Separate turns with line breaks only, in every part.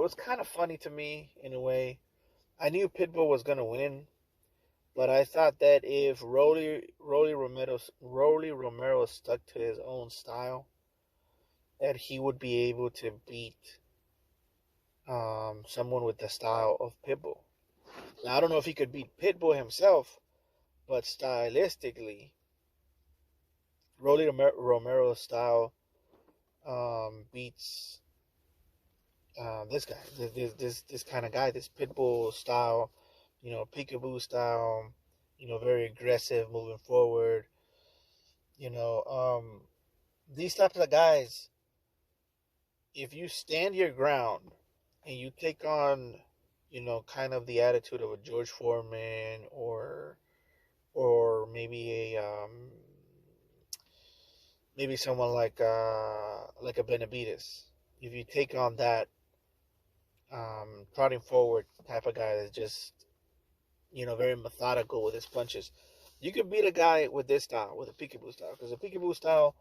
it was kind of funny to me in a way. I knew Pitbull was gonna win, but I thought that if Rolly Romero stuck to his own style, that he would be able to beat someone with the style of Pitbull. Now I don't know if he could beat Pitbull himself, but stylistically, Romero's style beats this guy, this kind of guy, this Pitbull style, peekaboo style, very aggressive, moving forward. You know, these types of guys, if you stand your ground and you take on, kind of the attitude of a George Foreman or maybe someone like a Benavides. If you take on that trotting forward type of guy that's just very methodical with his punches, you can beat a guy with this style, with a peekaboo style, because a peekaboo style,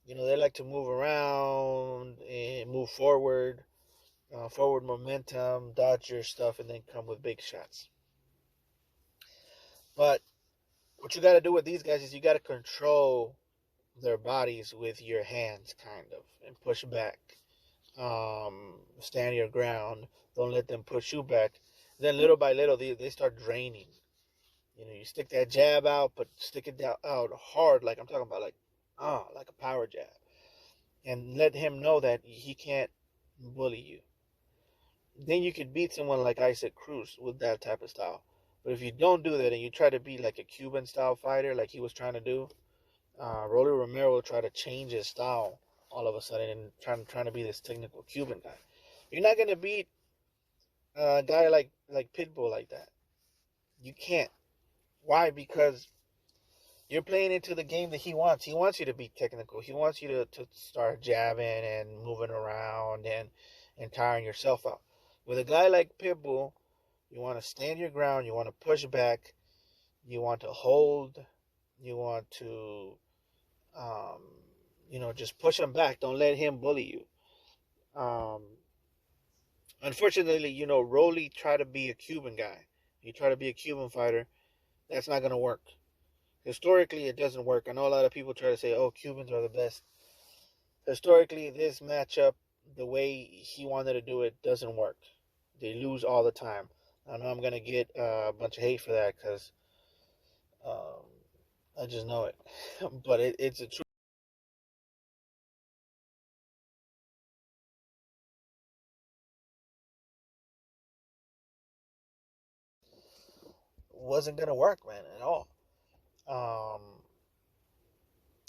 they like to move around and move forward, forward momentum, dodge your stuff, and then come with big shots. But what you got to do with these guys is you got to control their bodies with your hands, kind of, and push back. Stand your ground. Don't let them push you back. Then little by little, they start draining. You stick that jab out, but stick it out hard, like I'm talking about, like a power jab, and let him know that he can't bully you. Then you could beat someone like Isaac Cruz with that type of style. But if you don't do that and you try to be like a Cuban style fighter, like he was trying to do, Rolly Romero will try to change his style all of a sudden and trying to be this technical Cuban guy. You're not gonna beat a guy like Pitbull like that. You can't. Why? Because you're playing into the game that he wants. He wants you to be technical. He wants you to start jabbing and moving around and tiring yourself out. With a guy like Pitbull, you want to stand your ground. You want to push back. You want to hold. You want to, just push him back. Don't let him bully you. Unfortunately, Rolly tried to be a Cuban guy. He tried to be a Cuban fighter. That's not going to work. Historically, it doesn't work. I know a lot of people try to say, oh, Cubans are the best. Historically, this matchup, the way he wanted to do it, doesn't work. They lose all the time. I know I'm going to get a bunch of hate for that because um, I just know it. But it's a truth. It wasn't going to work, man, at all. Um,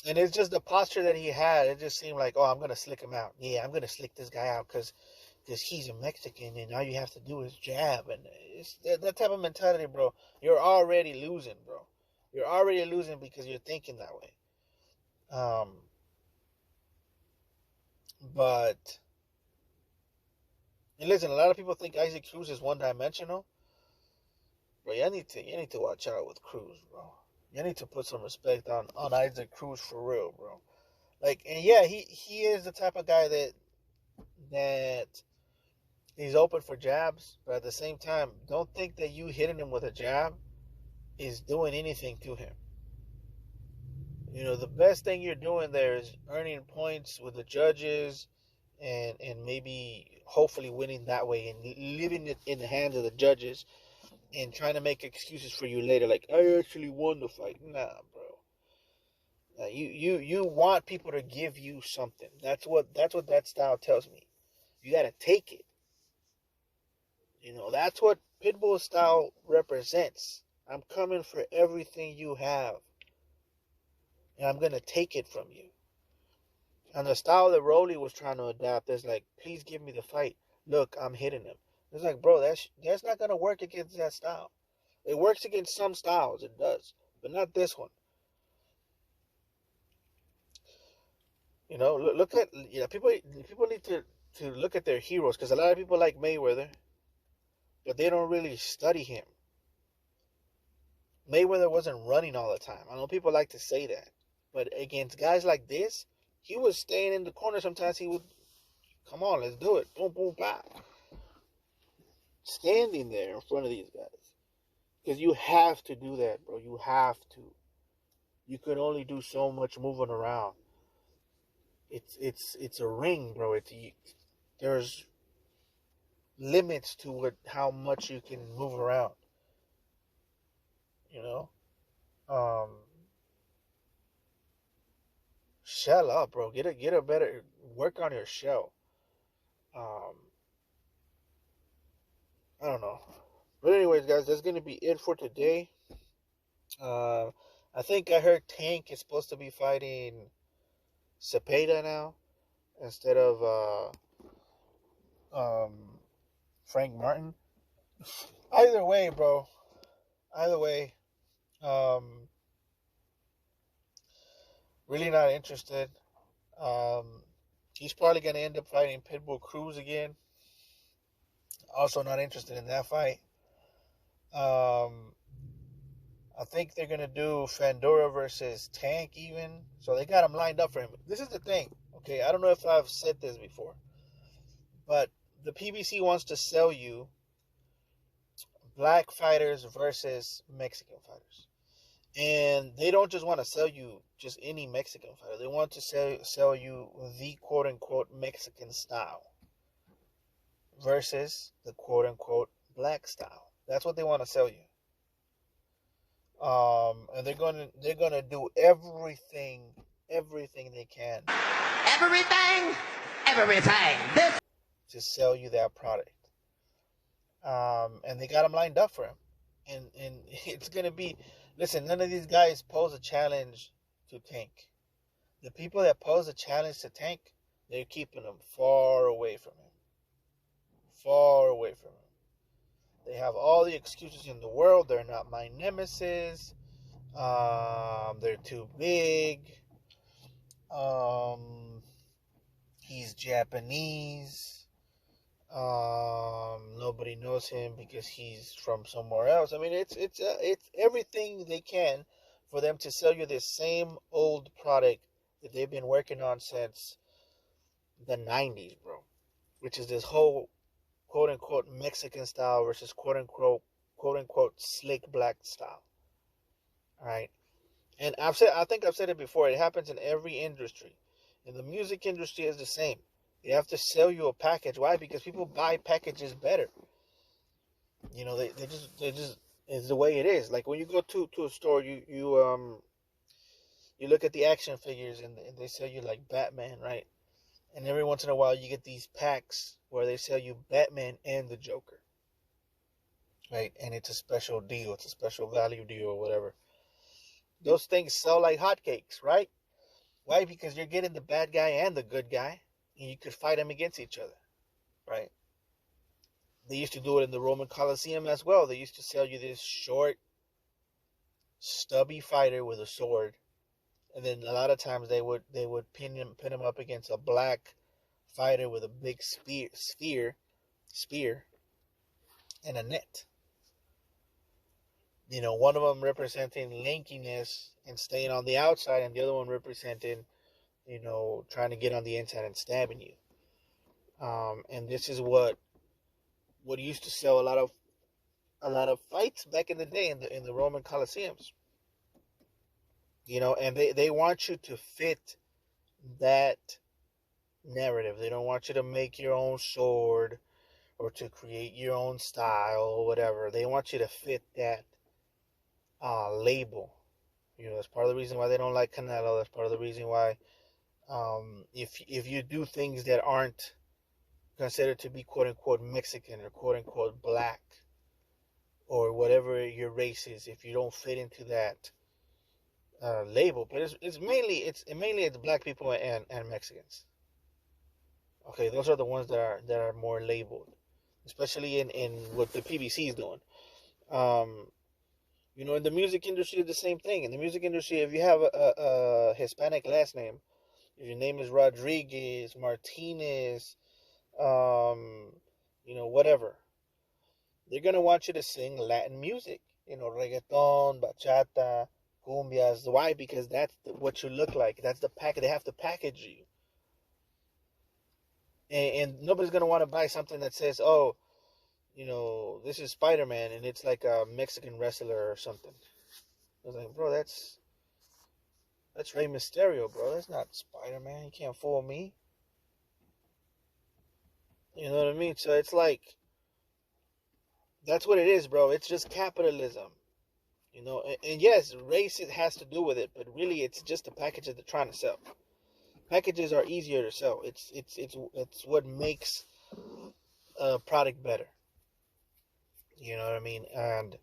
and it's just the posture that he had. It just seemed like, oh, I'm going to slick him out. Yeah, I'm going to slick this guy out because he's a Mexican and all you have to do is jab. And it's that type of mentality, bro. You're already losing, bro. You're already losing because you're thinking that way. Um, but and listen, a lot of people think Isaac Cruz is one dimensional. Bro, you need to watch out with Cruz, bro. You need to put some respect on Isaac Cruz for real, bro. Like, and yeah, he is the type of guy that he's open for jabs, but at the same time, don't think that you hitting him with a jab is doing anything to him. The best thing you're doing there is earning points with the judges and maybe hopefully winning that way and leaving it in the hands of the judges and trying to make excuses for you later, like I actually won the fight. Nah, bro. You want people to give you something. That's what that style tells me. You gotta take it. That's what Pitbull style represents. I'm coming for everything you have, and I'm gonna take it from you. And the style that Rolly was trying to adapt is like, please give me the fight. Look, I'm hitting him. It's like, bro, that's not gonna work against that style. It works against some styles, it does, but not this one. Look at people need to look at their heroes because a lot of people like Mayweather, but they don't really study him. Mayweather wasn't running all the time. I know people like to say that, but against guys like this, he was staying in the corner. Sometimes he would come on, let's do it, boom, boom, bop. standing there in front of these guys. Because you have to do that, bro. You have to. You can only do so much moving around. It's a ring, bro. There's limits to how much you can move around. You know, shell up, bro. Get a better work on your shell. Um, I don't know, but anyways, guys, that's gonna be it for today. Uh, I think I heard Tank is supposed to be fighting Cepeda now instead of Frank Martin. Either way, bro. Either way, um, really not interested. Um, he's probably gonna end up fighting Pitbull Cruz again. Also, not interested in that fight. Um, I think they're gonna do Fandora versus Tank even. So they got him lined up for him. This is the thing. Okay, I don't know if I've said this before, but the PBC wants to sell you black fighters versus Mexican fighters. And they don't just want to sell you just any Mexican fighter. They want to sell you the quote unquote Mexican style versus the quote unquote black style. That's what they want to sell you. And they're gonna do everything they can. Everything. This to sell you that product. And they got him lined up for him. And it's gonna be, listen, none of these guys pose a challenge to Tank. The people that pose a challenge to Tank, they're keeping him far away from him. Far away from him. They have all the excuses in the world. They're not my nemesis. They're too big. He's Japanese. Nobody knows him because he's from somewhere else. I mean, it's everything they can for them to sell you this same old product that they've been working on since the 90s, bro. Which is this whole quote unquote Mexican style versus quote unquote slick black style. All right. And I think I've said it before. It happens in every industry. In the music industry is the same. They have to sell you a package. Why? Because people buy packages better. You know, they just it's the way it is. Like when you go to a store, you look at the action figures and they sell you like Batman, right? And every once in a while you get these packs where they sell you Batman and the Joker. Right? And it's a special deal. It's a special value deal or whatever. Those things sell like hotcakes, right? Why? Because you're getting the bad guy and the good guy. And you could fight them against each other, right? They used to do it in the Roman Colosseum as well. They used to sell you this short, stubby fighter with a sword, and then a lot of times they would pin him up against a black fighter with a big spear, and a net. You know, one of them representing lankiness and staying on the outside, and the other one representing, you know, trying to get on the inside and stabbing you. And this is what used to sell a lot of fights back in the day in the Roman Colosseums. You know, and they want you to fit that narrative. They don't want you to make your own sword or to create your own style or whatever. They want you to fit that label. You know, that's part of the reason why they don't like Canelo. That's part of the reason why if you do things that aren't considered to be quote unquote Mexican or quote unquote black or whatever your race is, if you don't fit into that label, but it's mainly black people and Mexicans. Okay, those are the ones that are more labeled, especially in what the PBC is doing. You know, in the music industry, it's the same thing. In the music industry, if you have a Hispanic last name, if your name is Rodriguez, Martinez, you know, whatever, they're going to want you to sing Latin music, you know, reggaeton, bachata, cumbias. Why? Because that's what you look like. That's the package. They have to package you. And nobody's going to want to buy something that says, oh, this is Spider-Man, and it's like a Mexican wrestler or something. I was like, bro, that's Rey Mysterio, bro. That's not Spider-Man. You can't fool me. You know what I mean? So it's like, that's what it is, bro. It's just capitalism. And yes, race it has to do with it, but really it's just the packages they're trying to sell. Packages are easier to sell. It's what makes a product better. You know what I mean? And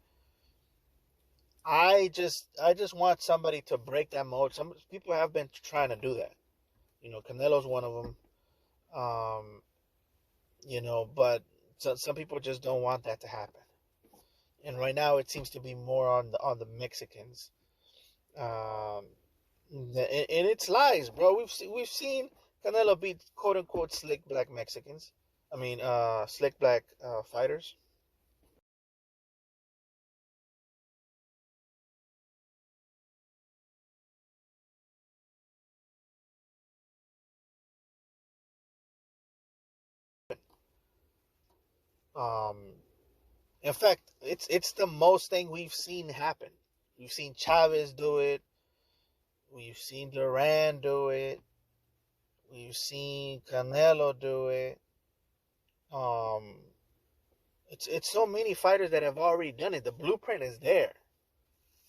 I just want somebody to break that mold. Some people have been trying to do that. Canelo's one of them. Um, but some people just don't want that to happen. And right now it seems to be more on the Mexicans. Um, and it's lies, bro. We've seen Canelo beat quote unquote slick black Mexicans. I mean, slick black fighters. Um, in fact, it's the most thing we've seen happen. We've seen Chavez do it. We've seen Duran do it. We've seen Canelo do it. Um, it's so many fighters that have already done it. The blueprint is there.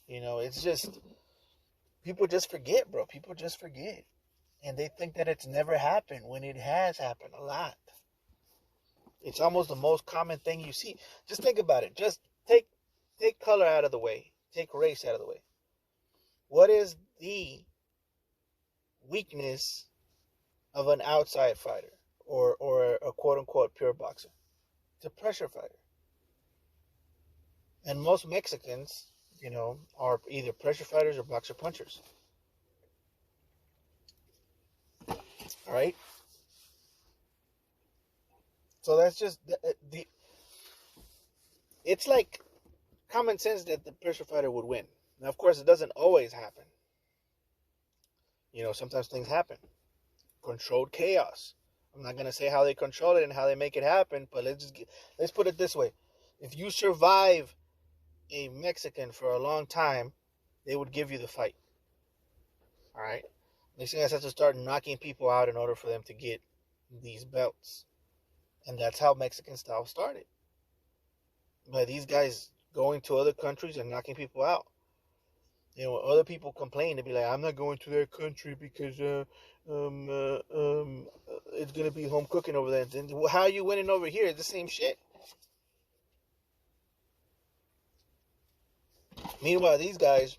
It's just people just forget, bro. People just forget, and they think that it's never happened when it has happened a lot. It's almost the most common thing you see. Just think about it. Just take color out of the way. Take race out of the way. What is the weakness of an outside fighter or a quote unquote pure boxer? It's a pressure fighter. And most Mexicans, are either pressure fighters or boxer punchers. All right. So that's just the it's like common sense that the pressure fighter would win. Now, of course, it doesn't always happen. Sometimes things happen. Controlled chaos. I'm not gonna say how they control it and how they make it happen, but let's put it this way: if you survive a Mexican for a long time, they would give you the fight. All right. Next thing I have to start knocking people out in order for them to get these belts, and that's how Mexican style started. By these guys going to other countries and knocking people out. Other people complain, they'd be like, "I'm not going to their country because it's gonna be home cooking over there." And how are you winning over here? It's the same shit. Meanwhile, these guys,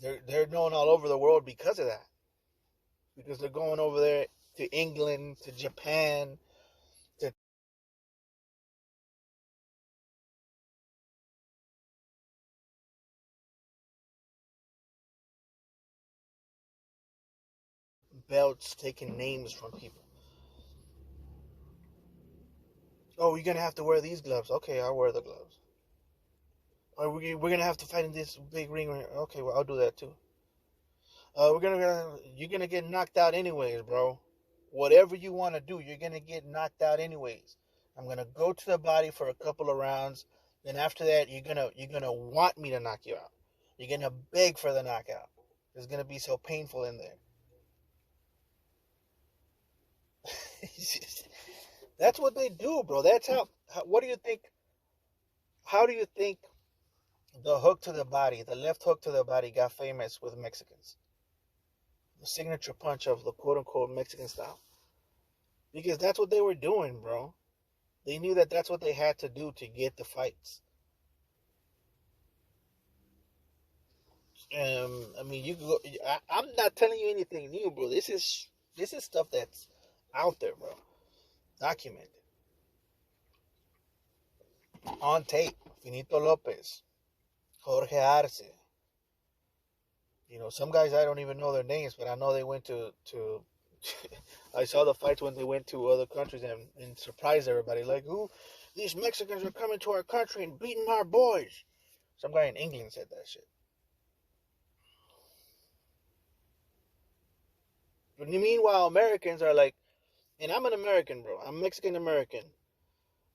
they're known all over the world because of that. Because they're going over there to England, to Japan, to belts, taking names from people. Oh, you're gonna have to wear these gloves. Okay, I'll wear the gloves. Or we're gonna have to fight in this big ring. Okay, well I'll do that too. You're gonna get knocked out anyways, bro. Whatever you want to do, you're gonna get knocked out anyways. I'm gonna go to the body for a couple of rounds. Then after that, you're gonna want me to knock you out. You're gonna beg for the knockout. It's gonna be so painful in there. That's what they do, bro. That's how. What do you think? How do you think the hook to the body, the left hook to the body, got famous with Mexicans? The signature punch of the quote unquote Mexican style. Because that's what they were doing, bro. They knew that that's what they had to do to get the fights. I mean, you could go. I'm not telling you anything new, bro. This is stuff that's out there, bro. Documented on tape. Finito Lopez, Jorge Arce. Some guys I don't even know their names, but I know they went to. I saw the fights when they went to other countries and surprised everybody. Like, who? These Mexicans are coming to our country and beating our boys. Some guy in England said that shit. But meanwhile, Americans are like, and I'm an American, bro. I'm Mexican American.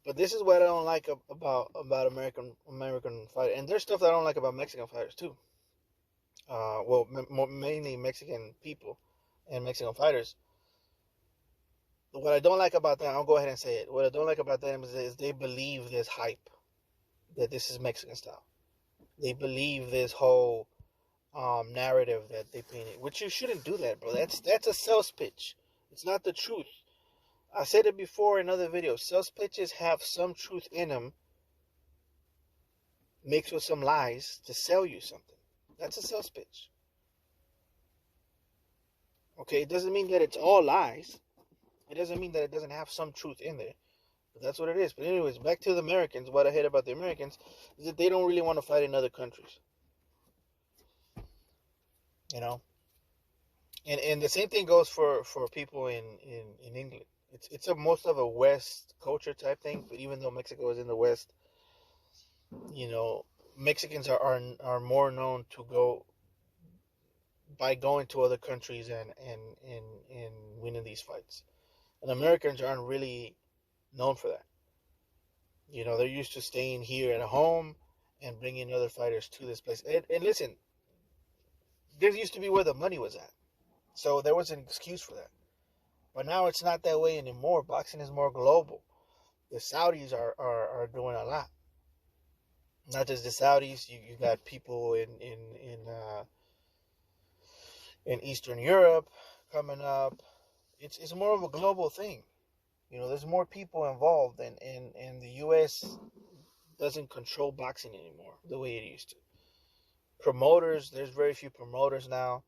But this is what I don't like about American fight, and there's stuff that I don't like about Mexican fighters too. Well, mainly Mexican people and Mexican fighters. What I don't like about them, I'll go ahead and say it. What I don't like about them is they believe this hype that this is Mexican style. They believe this whole narrative that they painted, which you shouldn't do that, bro. That's a sales pitch. It's not the truth. I said it before in other videos. Sales pitches have some truth in them, mixed with some lies to sell you something. That's a sales pitch. Okay, it doesn't mean that it's all lies. It doesn't mean that it doesn't have some truth in there. But that's what it is. But anyways, back to the Americans. What I hate about the Americans is that they don't really want to fight in other countries. You know? And the same thing goes for people in England. It's a most of a West culture type thing, but even though Mexico is in the West, you know, Mexicans are more known to go by going to other countries and winning these fights. And Americans aren't really known for that. You know, they're used to staying here at home and bringing other fighters to this place. And listen, this used to be where the money was at. So there was an excuse for that. But now it's not that way anymore. Boxing is more global. The Saudis are doing a lot. Not just the Saudis. You got people in Eastern Europe coming up. It's more of a global thing. You know, there's more people involved, and the U.S. doesn't control boxing anymore the way it used to. Promoters, there's very few promoters now.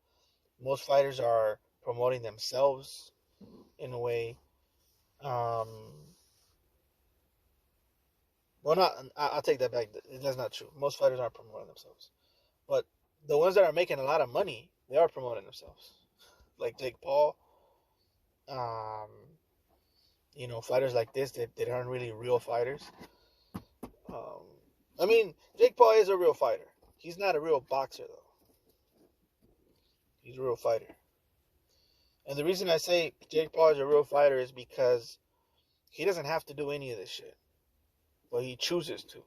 Most fighters are promoting themselves in a way. Well, not. I'll take that back. That's not true. Most fighters aren't promoting themselves, but the ones that are making a lot of money, they are promoting themselves. Like Jake Paul, um, you know, fighters like this that aren't really real fighters. Um, I mean, Jake Paul is a real fighter. He's not a real boxer though. He's a real fighter. And the reason I say Jake Paul is a real fighter is because he doesn't have to do any of this shit, but he chooses to.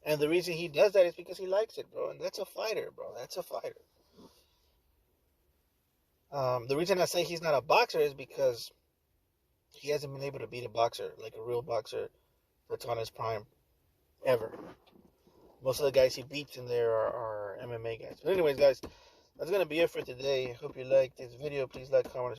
And the reason he does that is because he likes it, bro. And that's a fighter, bro. That's a fighter. The reason I say he's not a boxer is because he hasn't been able to beat a boxer, like a real boxer, that's on his prime, ever. Most of the guys he beats in there are MMA guys. But anyways, guys, that's going to be it for today. I hope you liked this video. Please like, comment,